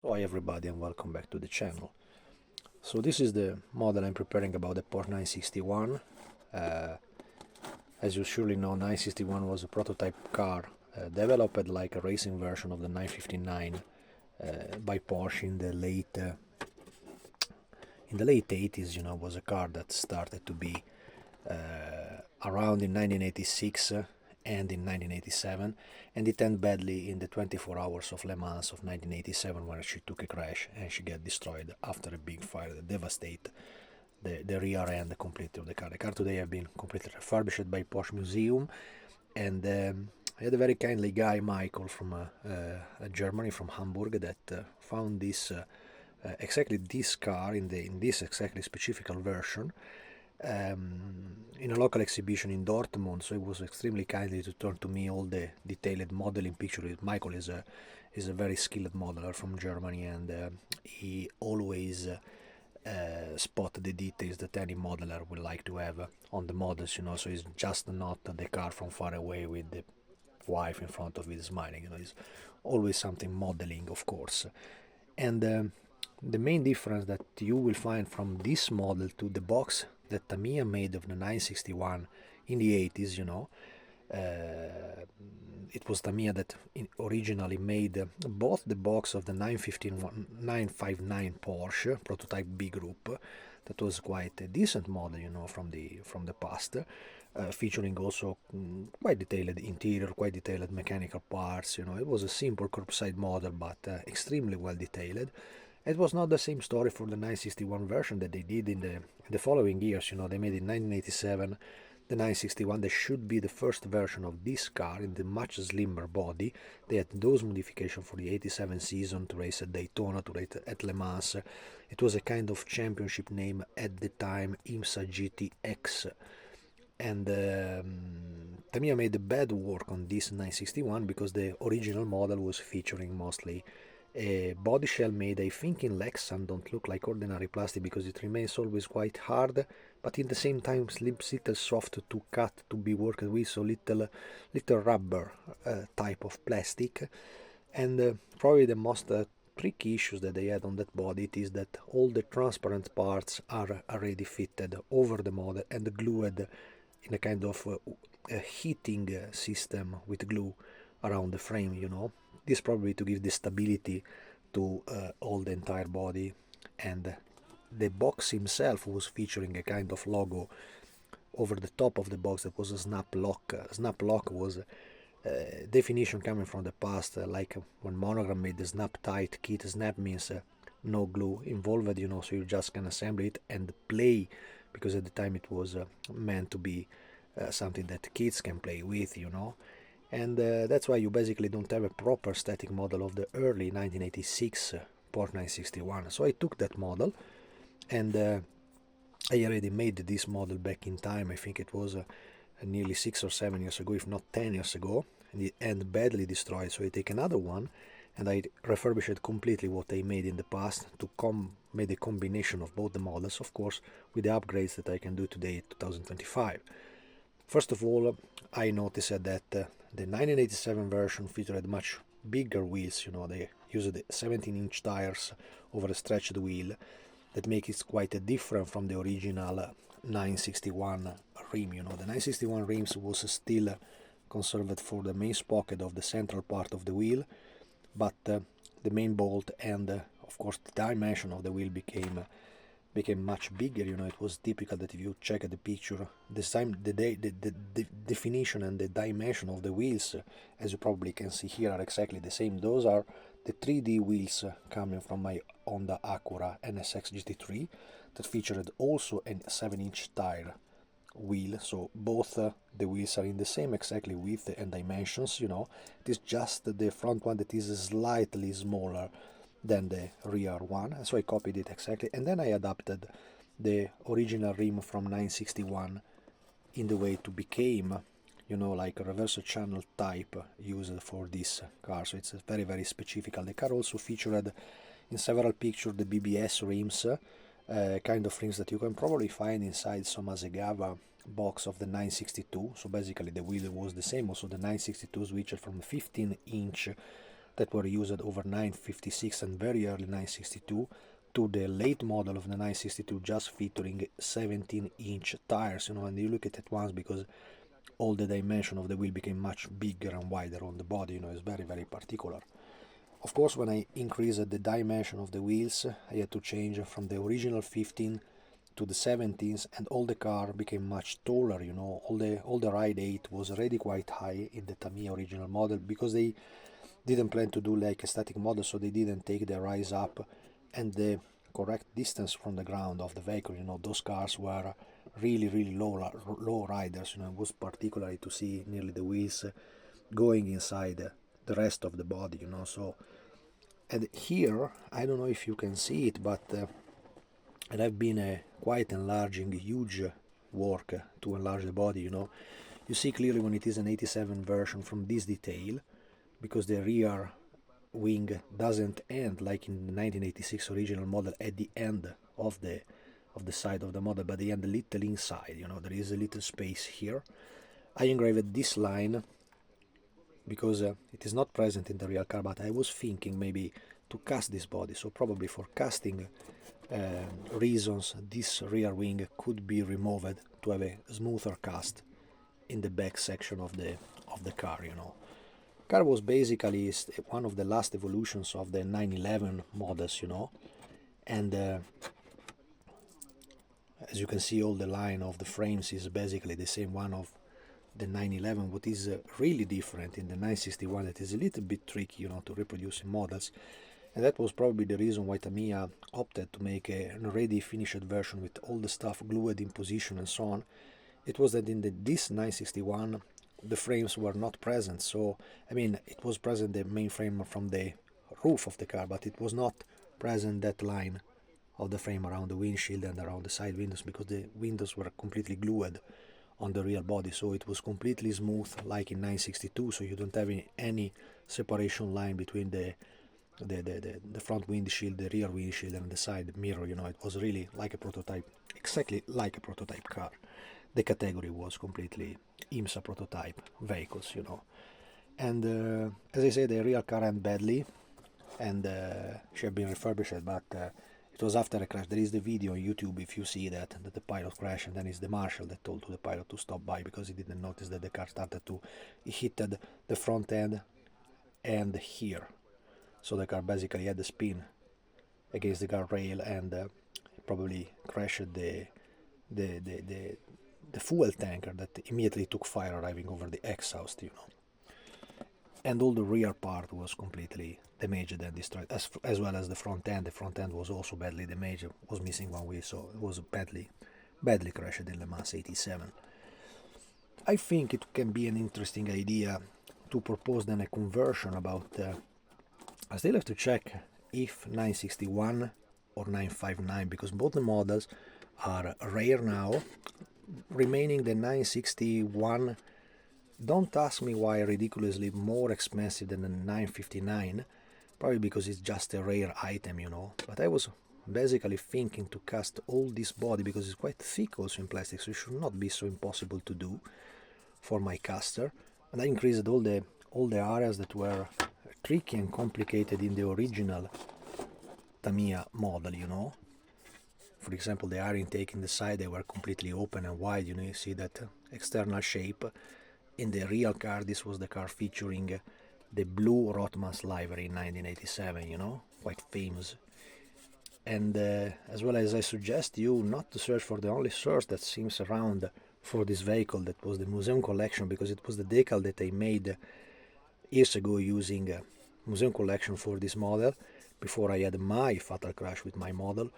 Hi everybody and welcome back to the channel. So this is the model I'm preparing about the Porsche 961. Uh, as you surely know, 961 was a prototype car developed like a racing version of the 959 by Porsche in the late 80s. Was a car that started to be around in 1986 and in 1987, and it ended badly in the 24 hours of Le Mans of 1987 where she took a crash and she got destroyed after a big fire that devastated the rear end completely of the car. The car today has been completely refurbished by Porsche Museum, and I had a very kindly guy, Michael, from Germany, from Hamburg, that found this exactly this car in this exactly specific version in a local exhibition in Dortmund. So it was extremely kindly to turn to me all the detailed modeling pictures. Michael is a very skilled modeler from Germany, and he always spot the details that any modeler would like to have on the models. So it's just not the car from far away with the wife in front of it smiling. It's always something modeling, of course. And the main difference that you will find from this model to the box that Tamiya made of the 961 in the 80s, uh, it was Tamiya that originally made both the box of the 959 Porsche prototype B group, that was quite a decent model, from the past, featuring also quite detailed interior, quite detailed mechanical parts. It was a simple curbside model, but extremely well detailed. It was not the same story for the 961 version that they did in the following years. They made in 1987 the 961. That should be the first version of this car in the much slimmer body. They had those modifications for the 87 season to race at Daytona, to race at Le Mans. It was a kind of championship name at the time, IMSA GTX. And Tamiya made a bad work on this 961 because the original model was featuring mostly a body shell made, I think, in Lexan. Don't look like ordinary plastic because it remains always quite hard, but in the same time slips little soft to cut, to be worked with, so little rubber type of plastic. And probably the most tricky issues that they had on that body, it is that all the transparent parts are already fitted over the model and glued in a kind of a heating system with glue around the frame. This probably to give the stability to all the entire body. And the box himself was featuring a kind of logo over the top of the box that was a snap lock. Snap lock was definition coming from the past, like when Monogram made the snap tight kit. Snap means no glue involved, so you just can assemble it and play, because at the time it was meant to be something that kids can play with. And that's why you basically don't have a proper static model of the early 1986 Port 961. So I took that model, and I already made this model back in time. I think it was nearly 6 or 7 years ago, if not 10 years ago, and badly destroyed. So I take another one and I refurbished completely what I made in the past to made a combination of both the models, of course, with the upgrades that I can do today in 2025. First of all, I noticed that the 1987 version featured much bigger wheels. They used 17-inch tires over a stretched wheel that makes it quite different from the original 961 rim. The 961 rims was still conserved for the main sprocket of the central part of the wheel, but the main bolt and of course the dimension of the wheel became much bigger. It was typical that if you check the picture, the definition and the dimension of the wheels, as you probably can see here, are exactly the same. Those are the 3D wheels coming from my Honda Acura NSX GT3 that featured also a 7-inch tire wheel. So both the wheels are in the same exactly width and dimensions. It is just the front one that is slightly smaller than the rear one, so I copied it exactly, and then I adapted the original rim from 961 in the way to became, like a reverse channel type used for this car. So it's very, very specific. The car also featured in several pictures the BBS rims, kind of rims that you can probably find inside some Asegava box of the 962. So basically the wheel was the same. Also the 962 switched from 15-inch that were used over 956 and very early 962 to the late model of the 962 just featuring 17-inch tires, and you look at it once because all the dimension of the wheel became much bigger and wider on the body, it's very, very particular. Of course, when I increased the dimension of the wheels, I had to change from the original 15 to the 17s, and all the car became much taller, all the ride height was already quite high in the Tamiya original model, because they didn't plan to do like a static model, so they didn't take the rise up and the correct distance from the ground of the vehicle. Those cars were really, really low riders. It was particularly to see nearly the wheels going inside the rest of the body. So, and here I don't know if you can see it, but and I've been quite enlarging huge work to enlarge the body. You see clearly when it is an 87 version from this detail, because the rear wing doesn't end like in the 1986 original model at the end of the side of the model, but they end a little inside. There is a little space here. I engraved this line because it is not present in the real car, but I was thinking maybe to cast this body, so probably for casting reasons this rear wing could be removed to have a smoother cast in the back section of the car. Car was basically one of the last evolutions of the 911 models, and as you can see, all the line of the frames is basically the same one of the 911. What is really different in the 961, that is a little bit tricky, to reproduce in models, and that was probably the reason why Tamiya opted to make an already finished version with all the stuff glued in position and so on. It was that in this 961 the frames were not present, so it was present the main frame from the roof of the car, but it was not present that line of the frame around the windshield and around the side windows, because the windows were completely glued on the real body, so it was completely smooth like in 962, so you don't have any separation line between the front windshield, the rear windshield, and the side mirror. It was really like a prototype, exactly like a prototype car. The category was completely IMSA prototype vehicles, And as I said, the real car ended badly, and she had been refurbished, but it was after a crash. There is the video on YouTube if you see that the pilot crashed, and then it's the marshal that told to the pilot to stop by because he didn't notice that the car started to, he hit the front end and here. So the car basically had a spin against the guardrail and probably crashed the fuel tanker that immediately took fire arriving over the exhaust, And all the rear part was completely damaged and destroyed, as well as the front end. The front end was also badly damaged, was missing one wheel, so it was badly crashed in LeMans 87. I think it can be an interesting idea to propose then a conversion about, I still have to check if 961 or 959, because both the models are rare now, remaining the 961. Don't ask me why ridiculously more expensive than the 959, probably because it's just a rare item, But I was basically thinking to cast all this body, because it's quite thick also in plastic, so it should not be so impossible to do for my caster. And I increased all the areas that were tricky and complicated in the original Tamiya model, For example, the air intake in the side, they were completely open and wide, you see that external shape. In the real car, this was the car featuring the blue LeMans livery in 1987, quite famous. And as well as I suggest you not to search for the only source that seems around for this vehicle, that was the museum collection, because it was the decal that I made years ago using museum collection for this model, before I had my fatal crash with my model.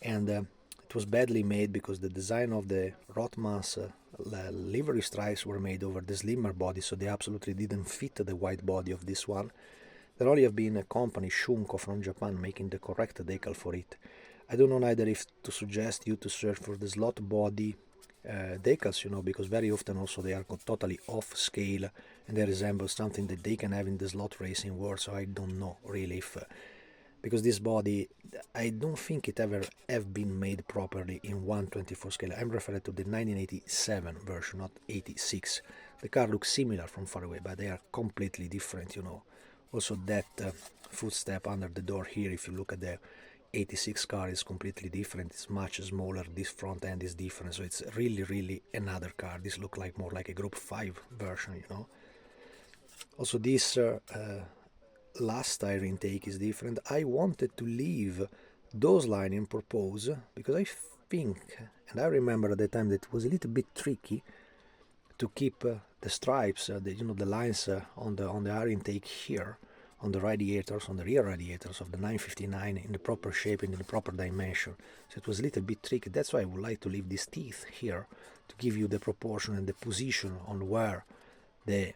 And it was badly made because the design of the LeMans livery stripes were made over the slimmer body, so they absolutely didn't fit the wide body of this one. There only have been a company, Shunko from Japan, making the correct decal for it. I don't know neither if to suggest you to search for the slot body decals, because very often also they are totally off scale and they resemble something that they can have in the slot racing world, so I don't know really if because this body, I don't think it ever have been made properly in 1/24 scale. I'm referring to the 1987 version, not 86. The car looks similar from far away, but they are completely different, Also that footstep under the door here, if you look at the 86 car, is completely different. It's much smaller. This front end is different, so it's really another car. This looks like more like a Group 5 version, you know. Also this last tire intake is different. I wanted to leave those lines in purpose because I think, and I remember at the time, that it was a little bit tricky to keep the stripes, the lines on the air intake here, on the radiators, on the rear radiators of the 959 in the proper shape and in the proper dimension. So it was a little bit tricky. That's why I would like to leave these teeth here to give you the proportion and the position on where the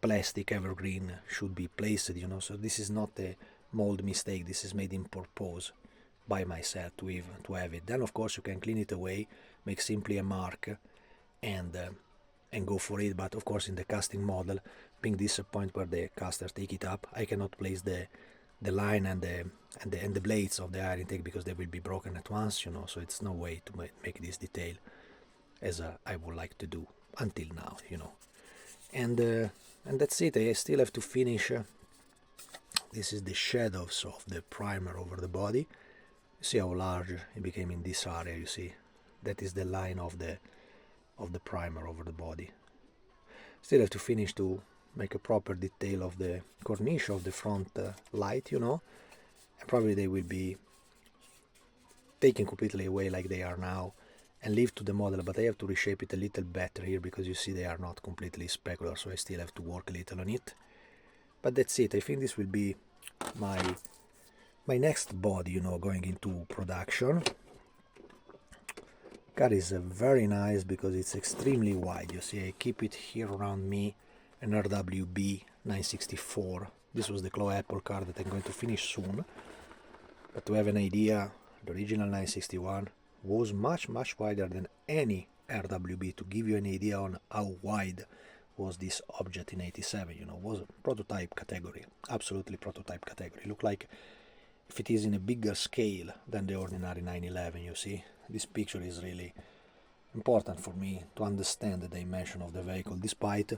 plastic evergreen should be placed, you know. So this is not a mold mistake. This is made in purpose by myself to have it. Then of course you can clean it away, make simply a mark, and go for it. But of course in the casting model, being this a point where the casters take it up, I cannot place the line and the blades of the air intake because they will be broken at once, you know. So it's no way to make this detail as I would like to do until now, you know. And that's it. I still have to finish. This is the shadows of the primer over the body. You see how large it became in this area. You see, that is the line of the primer over the body. Still have to finish to make a proper detail of the corniche of the front light, you know. And probably they will be taken completely away like they are now and leave to the model, but I have to reshape it a little better here because you see they are not completely specular, so I still have to work a little on it. But that's it. I think this will be my next body, you know, going into production. Car is very nice because it's extremely wide. You see, I keep it here around me, an RWB 964. This was the Claw Apple car that I'm going to finish soon. But to have an idea, the original 961 was much wider than any RWB. To give you an idea on how wide was this object in 87, you know, was prototype category, absolutely prototype category. Look like if it is in a bigger scale than the ordinary 911, you see. This picture is really important for me to understand the dimension of the vehicle, despite,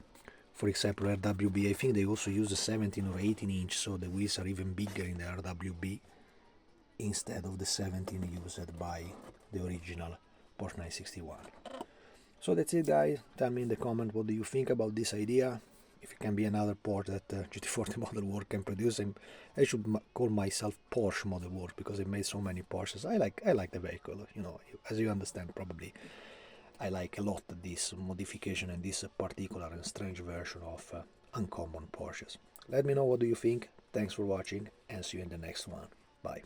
for example, RWB, I think they also use a 17 or 18 inch, so the wheels are even bigger in the RWB instead of the 17 used by the original Porsche 961. So that's it, guys. Tell me in the comment what do you think about this idea. If it can be another Porsche that GT40 Model Work can produce, I should call myself Porsche Model Work because I made so many Porsches. I like the vehicle, you know, as you understand probably. I like a lot this modification and this particular and strange version of uncommon Porsches. Let me know what do you think. Thanks for watching and see you in the next one. Bye.